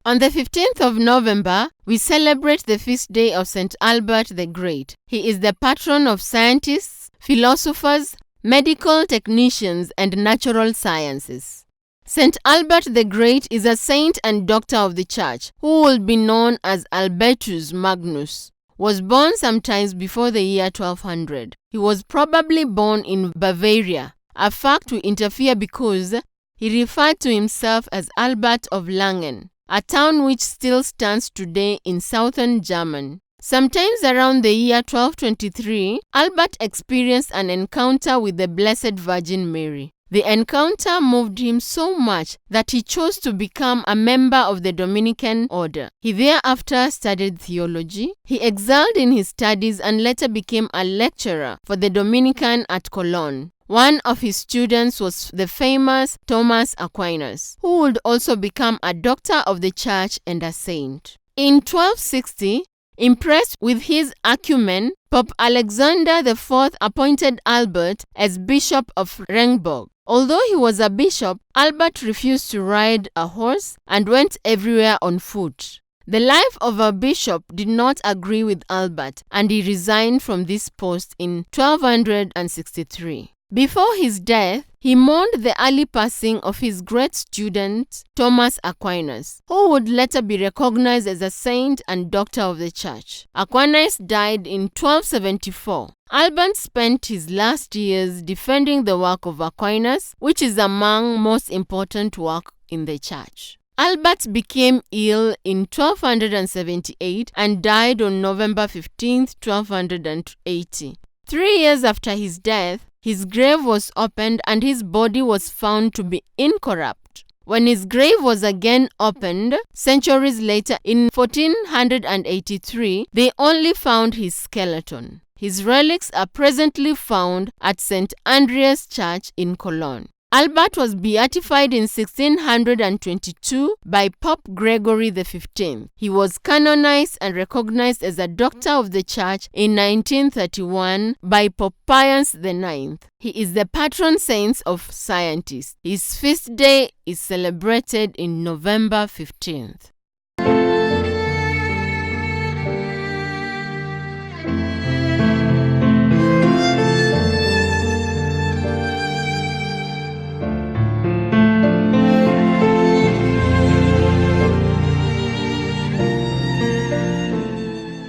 On the 15th of November, we celebrate the feast day of St. Albert the Great. He is the patron of scientists, philosophers, medical technicians, and natural sciences. St. Albert the Great is a saint and doctor of the Church, who will be known as Albertus Magnus. Was born sometimes before the year 1200. He was probably born in Bavaria, a fact will interfere because he referred to himself as Albert of Langen, a town which still stands today in southern Germany. Sometimes around the year 1223, Albert experienced an encounter with the Blessed Virgin Mary. The encounter moved him so much that he chose to become a member of the Dominican order. He thereafter studied theology. He excelled in his studies and later became a lecturer for the Dominican at Cologne. One of his students was the famous Thomas Aquinas, who would also become a doctor of the Church and a saint. In 1260, impressed with his acumen, Pope Alexander IV appointed Albert as Bishop of Regensburg. Although he was a bishop, Albert refused to ride a horse and went everywhere on foot. The life of a bishop did not agree with Albert, and he resigned from this post in 1263. Before his death, he mourned the early passing of his great student, Thomas Aquinas, who would later be recognized as a saint and doctor of the Church. Aquinas died in 1274. Albert spent his last years defending the work of Aquinas, which is among most important work in the Church. Albert became ill in 1278 and died on November 15, 1280. 3 years after his death, his grave was opened and his body was found to be incorrupt. When his grave was again opened, centuries later in 1483, they only found his skeleton. His relics are presently found at St. Andreas Church in Cologne. Albert was beatified in 1622 by Pope Gregory XV. He was canonized and recognized as a doctor of the Church in 1931 by Pope Pius IX. He is the patron saint of scientists. His feast day is celebrated in November 15th.